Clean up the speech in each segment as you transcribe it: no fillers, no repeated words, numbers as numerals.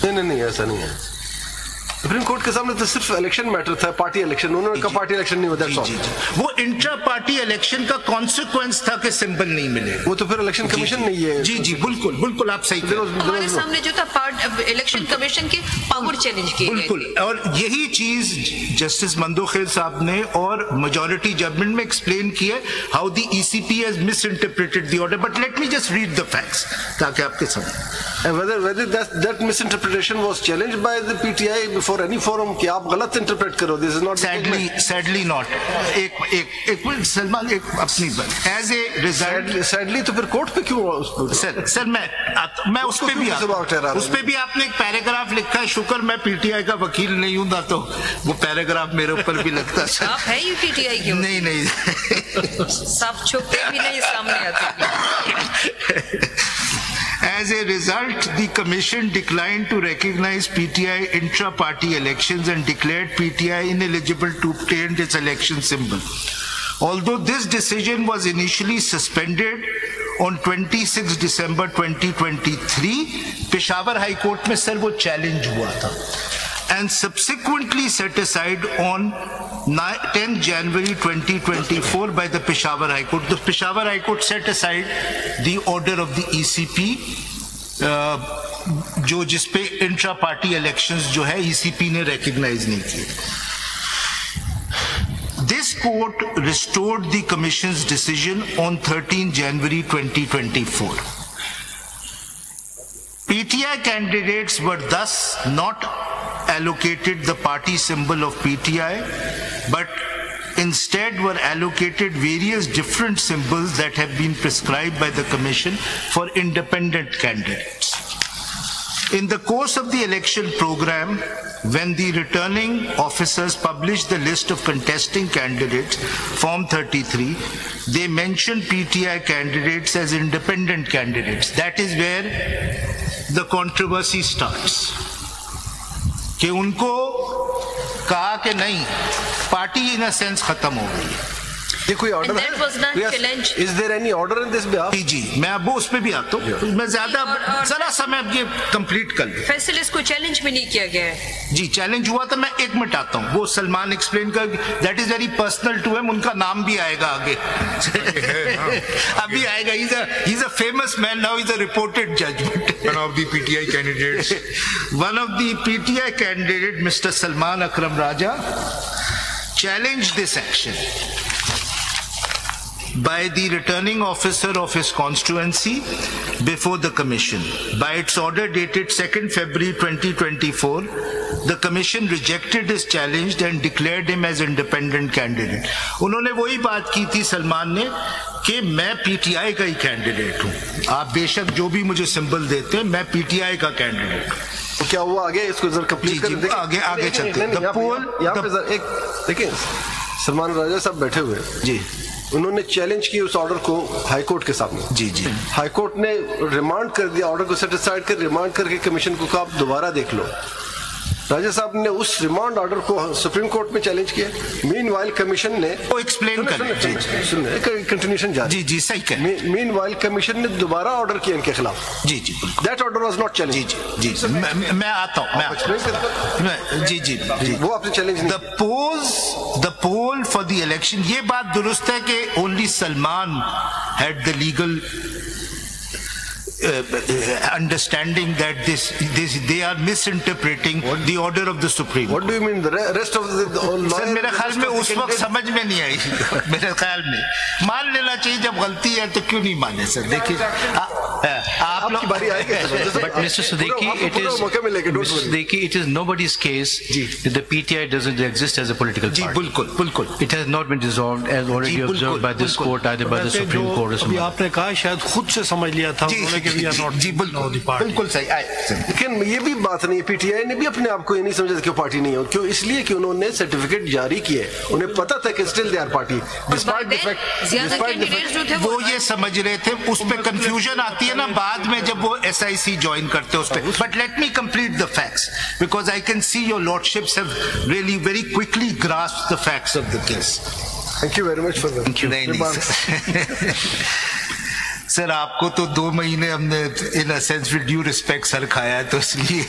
नहीं ऐसा नहीं है। सुप्रीम कोर्ट के सामने तो सिर्फ इलेक्शन मैटर था, पार्टी इलेक्शन। उन्होंने कहा पार्टी इलेक्शन नहीं होता। वो इंट्रा पार्टी इलेक्शन का कॉन्सिक्वेंस था कि सिंबल नहीं मिले। वो तो फिर इलेक्शन कमीशन नहीं है। जी बिल्कुल बिल्कुल आप सही। हमारे सामने जो था इलेक्शन कमीशन के पावर चैलेंज किए बिल्कुल, और यही चीज जस्टिस मंदोखेल साहब ने और मेजॉरिटी जजमेंट में एक्सप्लेन किया how the ECP has misinterpreted the order. But let me just read the facts ताकि आपके सामने whether that misinterpretation was challenged by the PTI before any forum कि आप गलत इंटरप्रेट करो। This is not sadly not। एक minute Salman, एक अपनी बात एज ए रिजल्ट सैडली तो फिर कोर्ट पे क्यों? सर मैं उस पे भी आपने एक पैराग्राफ लिखा है। शुक्र मैं पीटीआई का वकील नहीं हूं ना, तो वो पैराग्राफ मेरे ऊपर भी लगता है। आप है ही पीटीआई क्यों? नहीं सब छुपते भी नहीं सामने आते। As a result, the Commission declined to recognize PTI intra-party elections and declared PTI ineligible to obtain its election symbol. Although this decision was initially suspended on 26 December 2023, Peshawar High Court में sir वो challenge हुआ था, and subsequently set aside on 10 January 2024 by the Peshawar High Court. The Peshawar High Court set aside the order of the ECP जो जिसपे intra party elections जो है ECP ने recognize नहीं किए। This court restored the Commission's decision on 13 January 2024. PTI candidates were thus not allocated the party symbol of PTI, but instead were allocated various different symbols that have been prescribed by the Commission for independent candidates. In the course of the election program, when the returning officers published the list of contesting candidates, Form 33, they mentioned PTI candidates as independent candidates. That is where the controversy starts. कि उनको कहा कि नहीं, party in a sense खत्म हो गई है। ये कोई ऑर्डर है? Is there any order in this behalf? जी मैं अब उस पे भी आता हूँ। मैं जरा समय ये कंप्लीट कर लूँ। फैसले इसको चैलेंज भी नहीं किया गया है। जी चैलेंज हुआ था, मैं एक मिनट आता हूँ। वो सलमान एक्सप्लेन कर, that is very personal to him, उनका नाम भी आएगा आगे। अभी आएगा। he's a famous man now, he's a reported judgment. One of the PTI candidates. One of the PTI candidate, Mr. Salman Akram Raja, challenged this action by the returning officer of his constituency before the Commission. By its order dated 2nd February 2024, the Commission rejected his challenge and declared him as independent candidate. उन्होंने वही बात की थी सलमान ने कि मैं PTI का ही candidate हूँ, आप बेशक जो भी मुझे सिंबल देते हैं, मैं पीटीआई का कैंडिडेट हूँ। तो क्या हुआ आगे? इसको जरा कंप्लीट कर आगे चलते हैं। यहाँ पे एक देखिए, सलमान राजा साहब बैठे हुए जी, उन्होंने चैलेंज किया उस ऑर्डर को हाई कोर्ट के सामने। जी हाई कोर्ट ने रिमांड कर दिया, ऑर्डर को सेट असाइड कर रिमांड करके कमीशन को कहा आप दोबारा देख लो। राजा साहब ने उस रिमांड ऑर्डर को सुप्रीम कोर्ट में चैलेंज किया। मीनवाइल कमीशन ने वो एक्सप्लेन कर कंटिन्यूएशन जारी। जी सही कह। मीनवाइल कमीशन ने दोबारा ऑर्डर किया इनके खिलाफ। जी that order was not challenge. जी मैं आता हूँ। जी वो आपने चैलेंज नहीं। The poll for the election, ये बात दुरुस्त है कि only Salman had the legal understanding that they are misinterpreting the order of the Supreme. What do you mean? The rest of the sir मेरे ख्याल में उस वक्त समझ में नहीं आई। मेरे ख्याल में मान लेना चाहिए, जब गलती है तो क्यों नहीं माने। सर देखिए आप लोग बारी आएगी। But Mr. Siddiqui, it is nobody's case that the PTI doesn't exist as a political party. जी बिल्कुल। It has not been dissolved as already observed by this court, either by the Supreme Court or something. आपने कहा शायद खुद से समझ लिया था जी बिल्कुल सही। लेकिन ये भी बात नहीं, पीटीआई ने भी अपने आप को ये नहीं समझा कि पार्टी नहीं है। क्यों? इसलिए कि उन्होंने सर्टिफिकेट जारी किए, उन्हें पता था कि स्टिल दे आर पार्टी। वो ये समझ रहे थे, उस पे कंफ्यूजन आती है ना बाद में जब वो SIC ज्वाइन करते हैं उस पे। But let me complete the facts because I can see your lordships have really very quickly grasped the facts of the case. Thank you very much for that. Sir आपको तो 2 महीने हमने in a sense with due respect sir खाया, तो इसलिए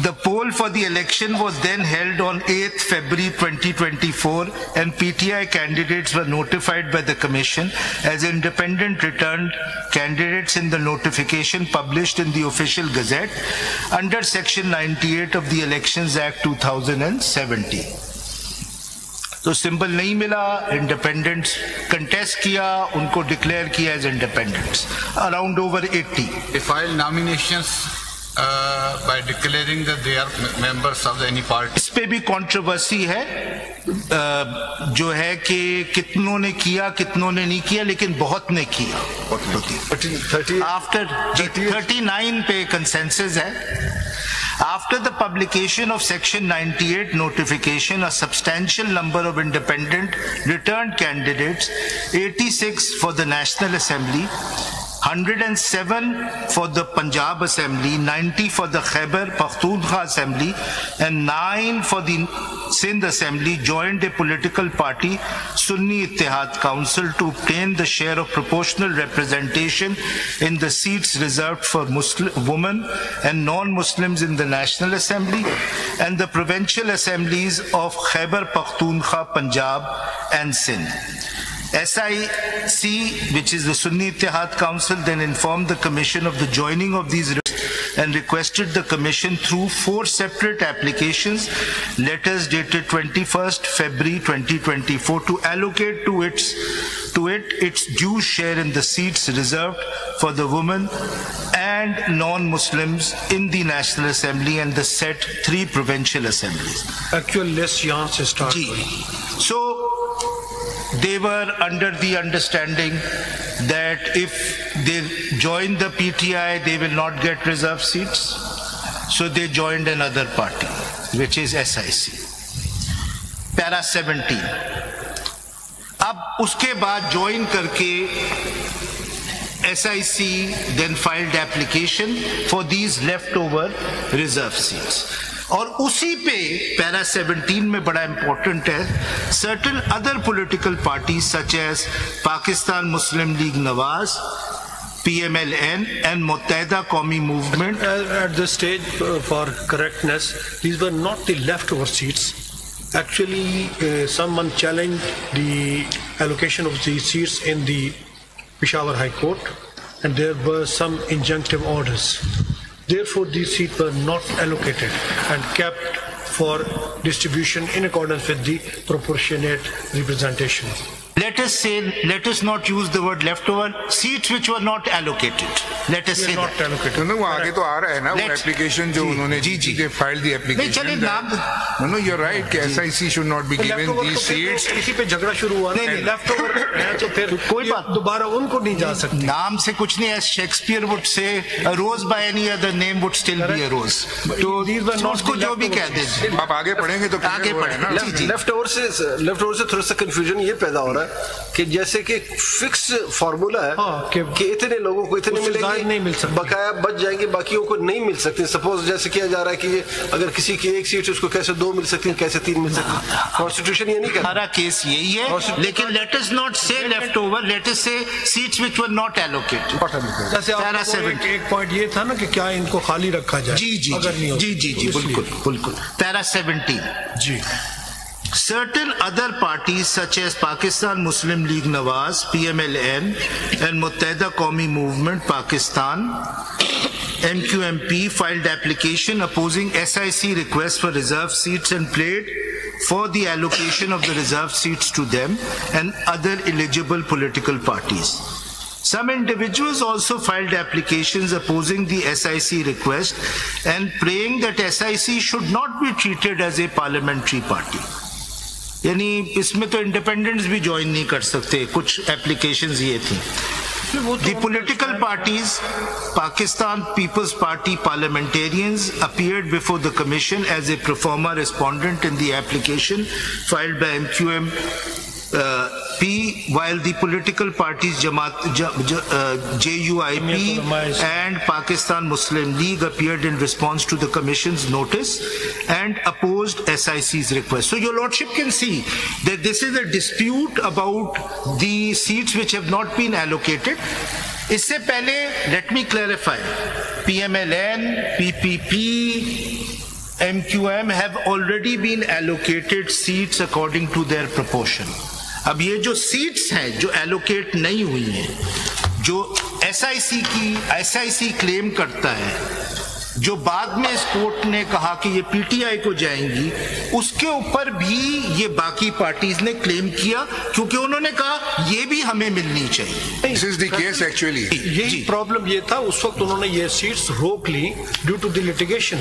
The poll for the election was then held on 8th February 2024 and PTI candidates were notified by the Commission as independent returned candidates in the notification published in the official gazette under Section 98 of the Elections Act 2017. तो symbol नहीं मिला, independents contest किया, उनको declare किया as independents around over 80. They filed nominations by declaring that they are members of any party. इस पे भी controversy है, जो है कि कितनों ने किया कितनों ने नहीं किया, लेकिन बहुत ने किया. आफ्टर 39 पे कंसेंसस है. After the publication of Section 98 notification, a substantial number of independent returned candidates, 86 for the National Assembly, 107 for the Punjab Assembly, 90 for the Khyber Pakhtunkhwa Assembly, and 9 for the Sindh Assembly joined a political party, Sunni Ittihad Council, to obtain the share of proportional representation in the seats reserved for Muslim women and non-Muslims in the National Assembly and the provincial assemblies of Khyber Pakhtunkhwa, Punjab and Sindh. SIC, which is the Sunni Ittihad Council, then informed the Commission of the joining of these and requested the Commission through 4 separate applications, letters dated 21st February 2024, to allocate to it its due share in the seats reserved for the women and non-Muslims in the National Assembly and the set 3 provincial assemblies. Actual list यहाँ से start हुई. So they were under the understanding that if they join the PTI, they will not get reserved seats. So they joined another party, which is SIC. Para 17. अब उसके बाद join करके SIC then filed application for these leftover reserve seats. और उसी पे para 17 में बड़ा important है, certain other political parties such as Pakistan Muslim League Nawaz, PMLN and Muttahida Qawmi Movement. At this stage, for correctness, these were not the leftover seats. Actually, someone challenged the allocation of these seats in the Peshawar High Court, and there were some injunctive orders. Therefore, these seats were not allocated and kept for distribution in accordance with the proportionate representation. Let us not use the word leftover, seats which were not allocated. Let us say not that. allocated. No, आगे तो आ रहा है ना वो application जो उन्होंने they filed the application. No, you're right कि SIC should not be given these seats. इसी पे झगड़ा शुरू हुआ. नहीं, leftover है तो फिर कोई बात दोबारा उनको नहीं जा सकती. नाम से कुछ नहीं, as Shakespeare would say, a rose by any other name would still be a rose. तो उसको जो भी कह दे. आप आगे पढ़ेंगे तो आगे पढ़ेंगे. लेफ्टओवर से थोड़ा सा कंफ्यूजन ये पैदा हो रहा है कि जैसे कि फिक्स फार्मूला है कि इतने लोगों को इतने मिलेंगे, नहीं मिल सकते, बकाया बच जाएंगे, बाकियों को नहीं मिल सकते. सपोज जैसे किया जा रहा है कि अगर किसी की एक सीट उसको कैसे 2 मिल सकती है, कैसे 3 मिल सकती है. कॉन्स्टिट्यूशन ये नहीं कहता. हमारा केस यही है, लेकिन लेट अस नॉट से लेफ्ट ओवर, लेट अस से seats which were not allocated. जैसे एक पॉइंट ये था ना कि क्या इनको खाली रखा जाए. जी अगर नहीं जी बिल्कुल. Para 17 ji. Certain other parties such as Pakistan Muslim League Nawaz, PMLN and Muttahida Qawmi Movement Pakistan, MQMP, filed application opposing SIC requests for reserved seats and played for the allocation of the reserved seats to them and other eligible political parties. Some individuals also filed applications opposing the SIC request and praying that SIC should not be treated as a parliamentary party. यानी इसमें तो independents भी join नहीं कर सकते. कुछ applications ये थी. The political parties, Pakistan People's Party parliamentarians, appeared before the Commission as a pro forma respondent in the application filed by MQM while the political parties JUIP and Pakistan Muslim League appeared in response to the Commission's notice and opposed SIC's request. So your Lordship can see that this is a dispute about the seats which have not been allocated. इससे पहले let me clarify, PMLN, PPP, MQM have already been allocated seats according to their proportion. अब ये जो seats हैं जो allocate नहीं हुई हैं, जो SIC क्लेम करता है, जो बाद में इस कोर्ट ने कहा कि ये PTI को जाएंगी, उसके ऊपर भी ये बाकी पार्टीज ने क्लेम किया क्योंकि उन्होंने कहा ये भी हमें मिलनी चाहिए. This is the case actually. यही प्रॉब्लम ये था, उस वक्त उन्होंने ये सीट्स रोक ली due to the litigation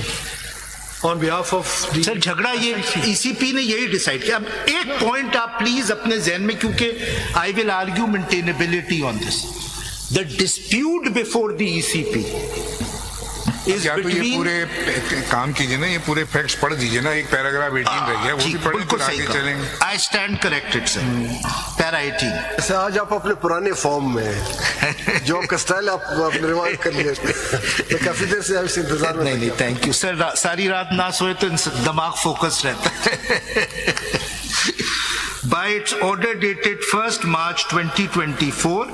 on behalf of the. Sir झगड़ा ये ECP ने यही डिसाइड किया. अब एक पॉइंट आप प्लीज अपने जहन में, क्योंकि I will argue maintainability on this. The dispute before the ECP या तो ये पूरे काम कीजिए ना, ये पूरे फैक्ट्स पढ़ दीजिए ना, एक पैराग्राफ 18 रह गया, वो भी पढ़ के आगे चलेंगे. I stand corrected sir. Para 18. ऐसे आज आप अपने पुराने फॉर्म में जो आपका स्टाइल आप अपने रिवाइव कर लिए. तो काफी देर से आपसे इंतजार में. नहीं थैंक यू सर. सारी रात ना सोए तो दिमाग फोकस रहता है. By its order dated 1st March 2024,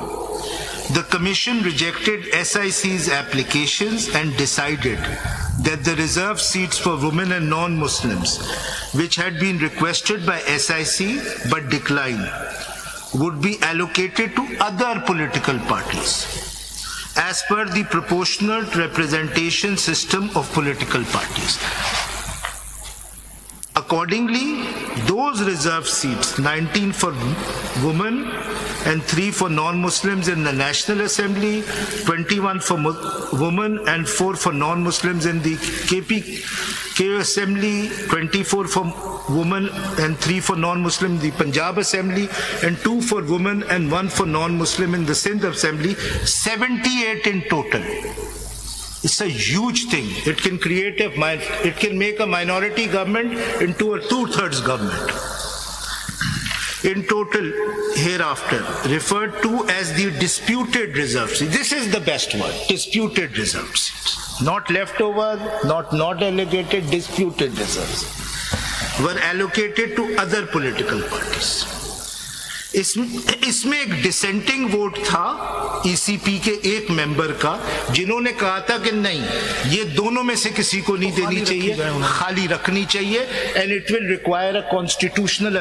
the Commission rejected SIC's applications and decided that the reserved seats for women and non-Muslims, which had been requested by SIC but declined, would be allocated to other political parties as per the proportional representation system of political parties. Accordingly, those reserved seats, 19 for women and 3 for non-Muslims in the National Assembly, 21 for women and 4 for non-Muslims in the KPK Assembly, 24 for women and 3 for non-Muslim in the Punjab Assembly, and 2 for women and 1 for non-Muslim in the Sindh Assembly, 78 in total. It's a huge thing. It can make a minority government into a 2/3 government. In total, hereafter referred to as the disputed reserved seats. This is the best word, disputed reserved seats. Not leftover, not allocated, disputed reserved seats were allocated to other political parties. इसमें एक dissenting vote था ECP के एक member का, जिन्होंने कहा था कि नहीं, ये दोनों में से किसी को नहीं देनी चाहिए, खाली रखनी चाहिए, and it will require a constitutional